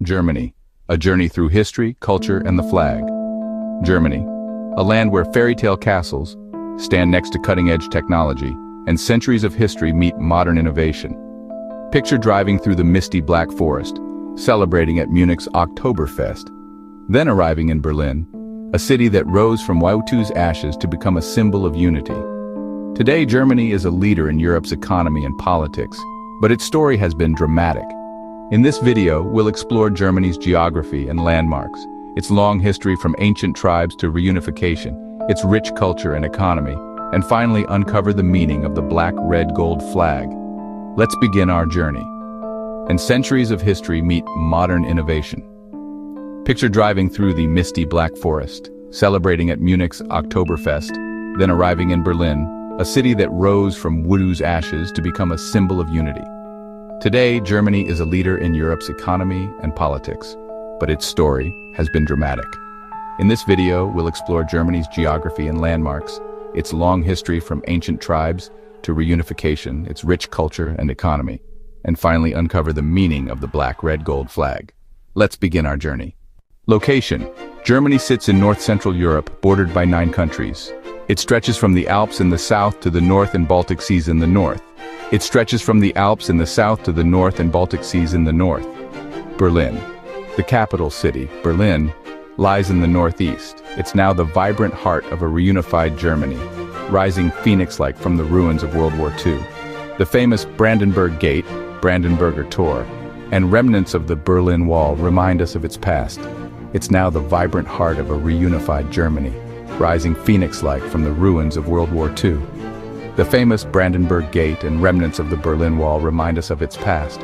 Germany, a journey through history, culture, and the flag. Germany, a land where fairy tale castles stand next to cutting-edge technology and centuries of history meet modern innovation. Picture driving through the misty Black Forest, celebrating at Munich's Oktoberfest, then arriving in Berlin, a city that rose from Wautu's ashes to become a symbol of unity. Today, Germany is a leader in Europe's economy and politics, but its story has been dramatic. In this video, we'll explore Germany's geography and landmarks, its long history from ancient tribes to reunification, its rich culture and economy, and finally uncover the meaning of the black, red, gold flag. Let's begin our journey. And centuries of history meet modern innovation. Picture driving through the misty Black Forest, celebrating at Munich's Oktoberfest, then arriving in Berlin, a city that rose from Wautu's ashes to become a symbol of unity. Today, Germany is a leader in Europe's economy and politics, but its story has been dramatic. In this video, we'll explore Germany's geography and landmarks, its long history from ancient tribes to reunification, its rich culture and economy, and finally uncover the meaning of the black, red, gold flag. Let's begin our journey. Location: Germany sits in north-central Europe, bordered by 9 countries. It stretches from the Alps in the south to the north and Baltic Seas in the north. It stretches from the Alps in the south to the north and Baltic Seas in the north. Berlin, the capital city, Berlin, lies in the northeast. It's now the vibrant heart of a reunified Germany, rising phoenix-like from the ruins of World War II. The famous Brandenburg Gate, Brandenburger Tor, and remnants of the Berlin Wall remind us of its past. It's now the vibrant heart of a reunified Germany, rising phoenix-like from the ruins of World War II. The famous Brandenburg Gate and remnants of the Berlin Wall remind us of its past.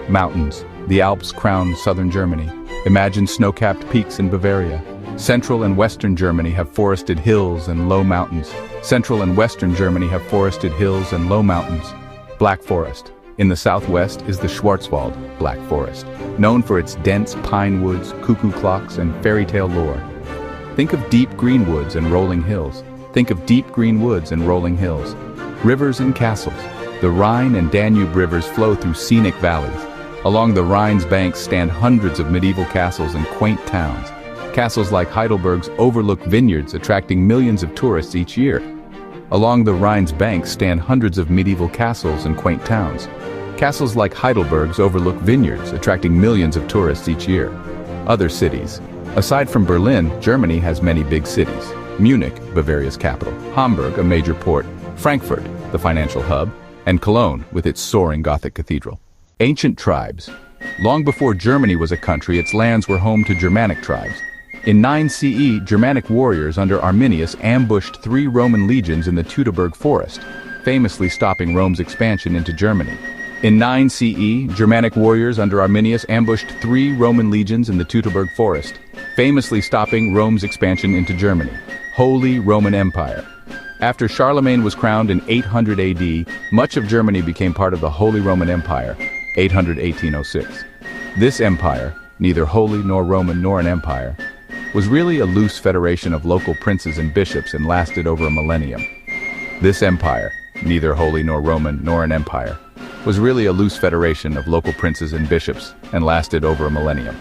Mountains, the Alps crown southern Germany. Imagine snow-capped peaks in Bavaria. Central and western Germany have forested hills and low mountains. Central and western Germany have forested hills and low mountains. Black Forest. In the southwest is the Schwarzwald, Black Forest, known for its dense pine woods, cuckoo clocks, and fairy tale lore. Think of deep green woods and rolling hills. Think of deep green woods and rolling hills. Rivers and castles. The Rhine and Danube rivers flow through scenic valleys. Along the Rhine's banks stand hundreds of medieval castles and quaint towns. Castles like Heidelberg's overlook vineyards, attracting millions of tourists each year. Along the Rhine's banks stand hundreds of medieval castles and quaint towns. Castles like Heidelberg's overlook vineyards, attracting millions of tourists each year. Other cities. Aside from Berlin, Germany has many big cities. Munich, Bavaria's capital, Hamburg, a major port, Frankfurt, the financial hub, and Cologne, with its soaring Gothic cathedral. Ancient tribes. Long before Germany was a country, its lands were home to Germanic tribes. In 9 CE, Germanic warriors under Arminius ambushed 3 Roman legions in the Teutoburg Forest, famously stopping Rome's expansion into Germany. In 9 CE, Germanic warriors under Arminius ambushed 3 Roman legions in the Teutoburg Forest, famously stopping Rome's expansion into Germany. Holy Roman Empire. After Charlemagne was crowned in 800 AD, much of Germany became part of the Holy Roman Empire, 800-1806. This empire, neither holy nor Roman nor an empire, was really a loose federation of local princes and bishops and lasted over a millennium. This empire, neither holy nor Roman nor an empire, was really a loose federation of local princes and bishops and lasted over a millennium.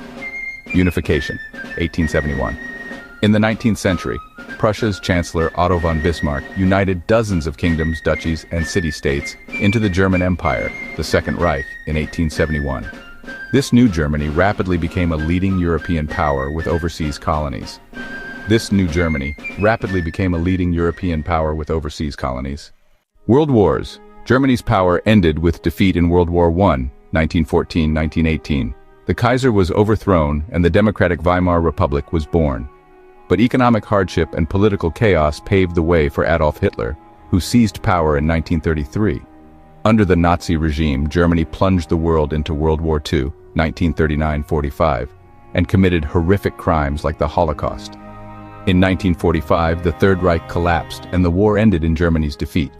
Unification, 1871. In the 19th century, Prussia's Chancellor Otto von Bismarck united dozens of kingdoms, duchies, and city-states into the German Empire, the Second Reich, in 1871. This new Germany rapidly became a leading European power with overseas colonies. World Wars. Germany's power ended with defeat in World War I, 1914-1918. The Kaiser was overthrown and the democratic Weimar Republic was born. But economic hardship and political chaos paved the way for Adolf Hitler, who seized power in 1933. Under the Nazi regime, Germany plunged the world into World War II, 1939-45, and committed horrific crimes like the Holocaust. In 1945, the Third Reich collapsed and the war ended in Germany's defeat.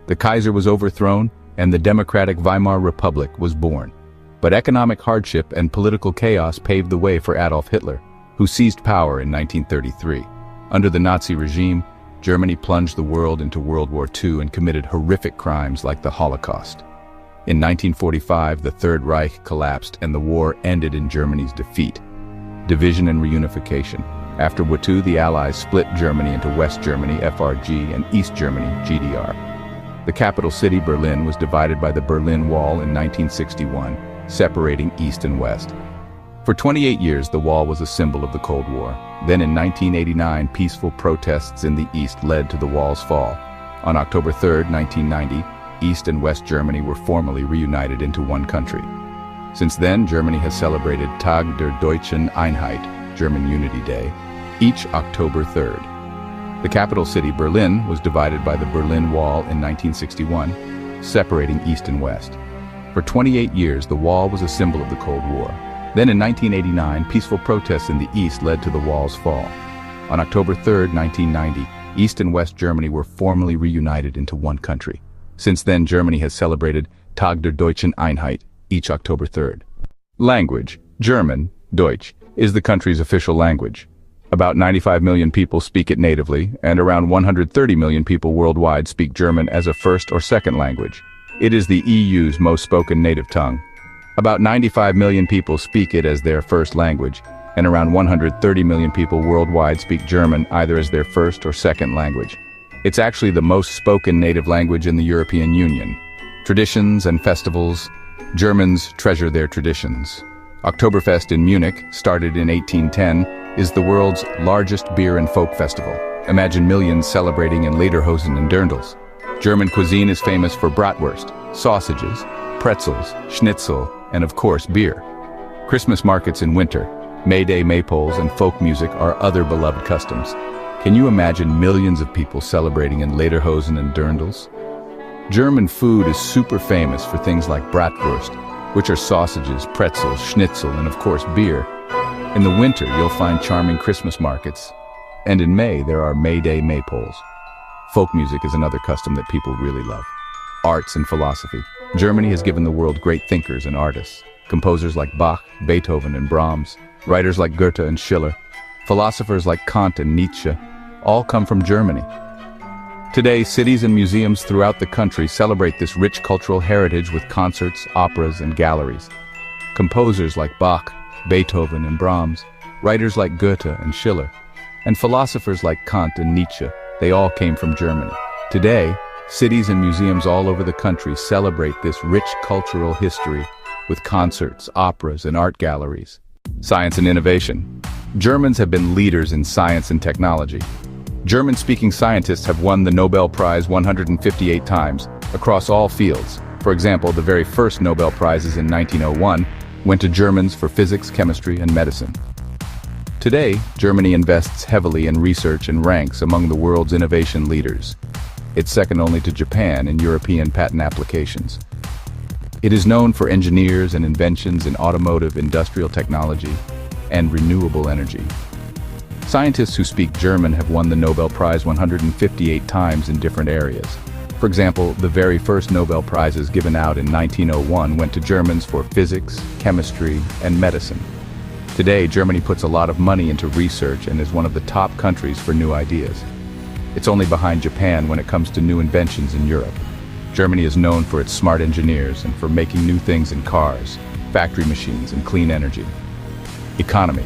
The Kaiser was overthrown and the democratic Weimar Republic was born. But economic hardship and political chaos paved the way for Adolf Hitler, who seized power in 1933. Under the Nazi regime, Germany plunged the world into World War II and committed horrific crimes like the Holocaust. In 1945, the Third Reich collapsed and the war ended in Germany's defeat. Division and reunification. After World War II, the Allies split Germany into West Germany, FRG, and East Germany, GDR. The capital city, Berlin, was divided by the Berlin Wall in 1961, separating East and West. For 28 years, the wall was a symbol of the Cold War. Then in 1989, peaceful protests in the East led to the wall's fall. On October 3, 1990, East and West Germany were formally reunited into one country. Since then, Germany has celebrated Tag der Deutschen Einheit, German Unity Day, each October 3rd. The capital city, Berlin, was divided by the Berlin Wall in 1961, separating East and West. For 28 years, the wall was a symbol of the Cold War. Then in 1989, peaceful protests in the East led to the wall's fall. On October 3, 1990, East and West Germany were formally reunited into one country. Since then, Germany has celebrated Tag der Deutschen Einheit, each October 3rd. Language. German, Deutsch, is the country's official language. About 95 million people speak it natively, and around 130 million people worldwide speak German as a first or second language. It is the EU's most spoken native tongue. About 95 million people speak it as their first language, and around 130 million people worldwide speak German either as their first or second language. It's actually the most spoken native language in the European Union. Traditions and festivals. Germans treasure their traditions. Oktoberfest in Munich, started in 1810, is the world's largest beer and folk festival. Imagine millions celebrating in lederhosen and dirndls. German cuisine is famous for bratwurst, sausages, pretzels, schnitzel, and of course beer. Christmas markets in winter, May Day maypoles, and folk music are other beloved customs. Can you imagine millions of people celebrating in lederhosen and dirndls? German food is super famous for things like bratwurst, which are sausages, pretzels, schnitzel, and of course beer. In the winter, you'll find charming Christmas markets, and in May, there are May Day maypoles. Folk music is another custom that people really love. Arts and philosophy. Germany has given the world great thinkers and artists. Composers like Bach, Beethoven, and Brahms, writers like Goethe and Schiller, philosophers like Kant and Nietzsche, all come from Germany. Today, cities and museums throughout the country celebrate this rich cultural heritage with concerts, operas, and galleries. Composers like Bach, Beethoven, and Brahms, writers like Goethe and Schiller, and philosophers like Kant and Nietzsche, they all came from Germany. Today, cities and museums all over the country celebrate this rich cultural history with concerts, operas, and art galleries. Science and innovation. Germans have been leaders in science and technology. German-speaking scientists have won the Nobel Prize 158 times, across all fields. For example, the very first Nobel Prizes in 1901 went to Germans for physics, chemistry, and medicine. Today, Germany invests heavily in research and ranks among the world's innovation leaders. It's second only to Japan in European patent applications. It is known for engineers and inventions in automotive, industrial technology, and renewable energy. Scientists who speak German have won the Nobel Prize 158 times in different areas. For example, the very first Nobel Prizes given out in 1901 went to Germans for physics, chemistry, and medicine. Today, Germany puts a lot of money into research and is one of the top countries for new ideas. It's only behind Japan when it comes to new inventions in Europe. Germany is known for its smart engineers and for making new things in cars, factory machines, and clean energy. Economy.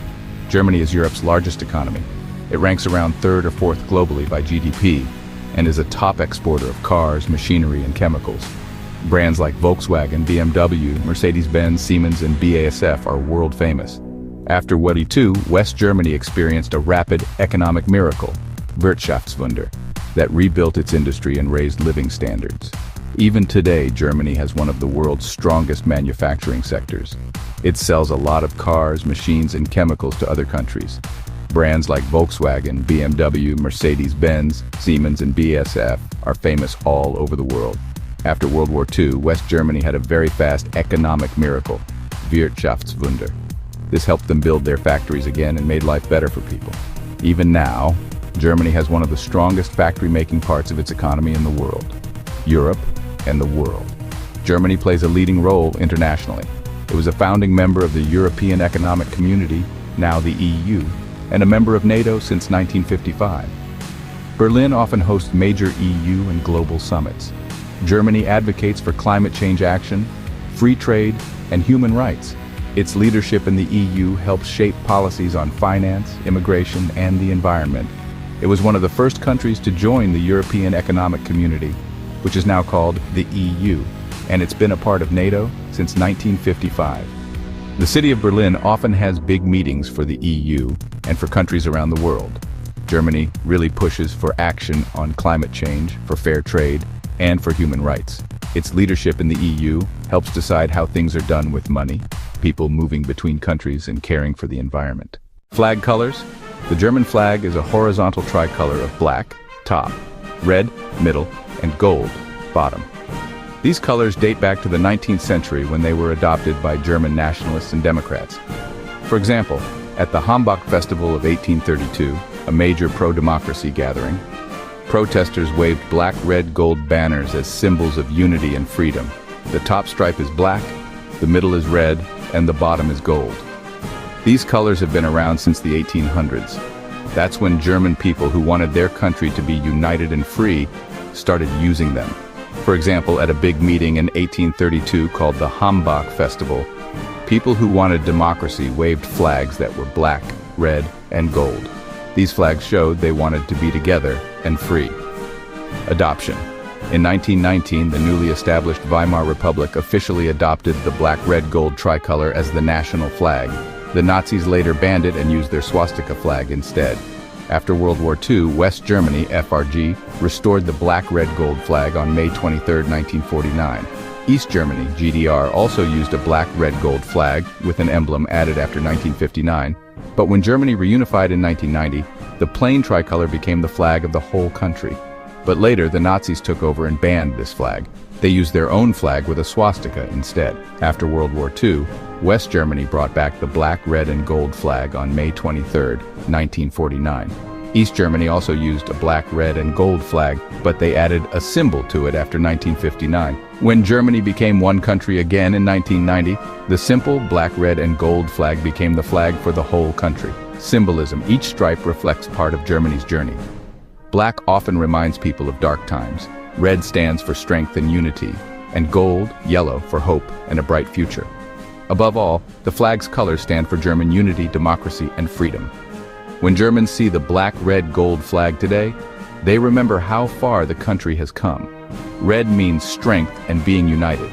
Germany is Europe's largest economy. It ranks around third or fourth globally by GDP and is a top exporter of cars, machinery, and chemicals. Brands like Volkswagen, BMW, Mercedes-Benz, Siemens, and BASF are world famous. After World War II, West Germany experienced a rapid economic miracle, Wirtschaftswunder, that rebuilt its industry and raised living standards. Even today, Germany has one of the world's strongest manufacturing sectors. It sells a lot of cars, machines, and chemicals to other countries. Brands like Volkswagen, BMW, Mercedes-Benz, Siemens, and BASF are famous all over the world. After World War II, West Germany had a very fast economic miracle, Wirtschaftswunder. This helped them build their factories again and made life better for people. Even now, Germany has one of the strongest factory-making parts of its economy in the world. Europe and the world. Germany plays a leading role internationally. It was a founding member of the European Economic Community, now the EU, and a member of NATO since 1955. Berlin often hosts major EU and global summits. Germany advocates for climate change action, free trade, and human rights. Its leadership in the EU helps shape policies on finance, immigration, and the environment. It was one of the first countries to join the European Economic Community, which is now called the EU, and it's been a part of NATO since 1955. The city of Berlin often has big meetings for the EU and for countries around the world. Germany really pushes for action on climate change, for fair trade, and for human rights. Its leadership in the EU helps decide how things are done with money, people moving between countries, and caring for the environment. Flag colors. The German flag is a horizontal tricolor of black, top, red, middle, and gold, bottom. These colors date back to the 19th century when they were adopted by German nationalists and Democrats. For example, at the Hamburg Festival of 1832, a major pro-democracy gathering, protesters waved black, red, gold banners as symbols of unity and freedom. The top stripe is black, the middle is red, and the bottom is gold. These colors have been around since the 1800s. That's when German people who wanted their country to be united and free started using them. For example, at a big meeting in 1832 called the Hamburg Festival, people who wanted democracy waved flags that were black, red, and gold. These flags showed they wanted to be together and free. Adoption. In 1919, the newly established Weimar Republic officially adopted the black, red, gold tricolor as the national flag. The Nazis later banned it and used their swastika flag instead. After World War II, West Germany, FRG, restored the black, red, gold flag on May 23, 1949. East Germany, GDR, also used a black, red, gold flag with an emblem added after 1959. But when Germany reunified in 1990, the plain tricolor became the flag of the whole country. But later, the Nazis took over and banned this flag. They used their own flag with a swastika instead. After World War II, West Germany brought back the black, red, and gold flag on May 23, 1949. East Germany also used a black, red, and gold flag, but they added a symbol to it after 1959. When Germany became one country again in 1990, the simple black, red, and gold flag became the flag for the whole country. Symbolism. Each stripe reflects part of Germany's journey. Black often reminds people of dark times. Red stands for strength and unity, and gold, yellow, for hope and a bright future. Above all, the flag's colors stand for German unity, democracy, and freedom. When Germans see the black, red, gold flag today, they remember how far the country has come. Red means strength and being united,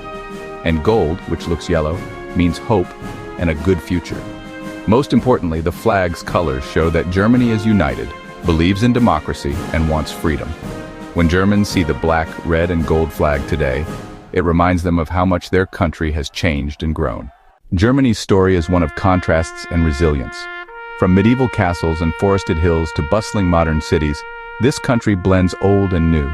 and gold, which looks yellow, means hope and a good future. Most importantly, the flag's colors show that Germany is united, believes in democracy, and wants freedom. When Germans see the black, red, and gold flag today, it reminds them of how much their country has changed and grown. Germany's story is one of contrasts and resilience. From medieval castles and forested hills to bustling modern cities, this country blends old and new.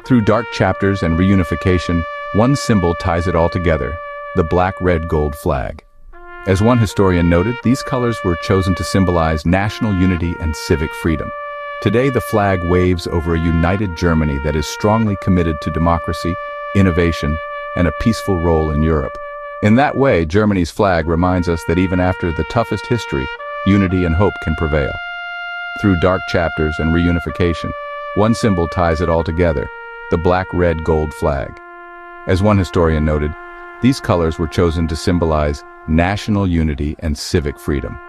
Through dark chapters and reunification, one symbol ties it all together: the black, red, gold flag. As one historian noted, these colors were chosen to symbolize national unity and civic freedom. Today, the flag waves over a united Germany that is strongly committed to democracy, innovation, and a peaceful role in Europe. In that way, Germany's flag reminds us that even after the toughest history, unity and hope can prevail. Through dark chapters and reunification, one symbol ties it all together: the black, red, gold flag. As one historian noted, these colors were chosen to symbolize national unity and civic freedom.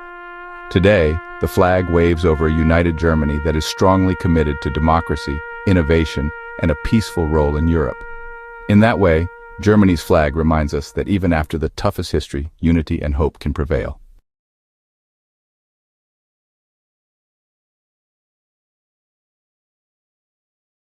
Today, the flag waves over a united Germany that is strongly committed to democracy, innovation, and a peaceful role in Europe. In that way, Germany's flag reminds us that even after the toughest history, unity and hope can prevail.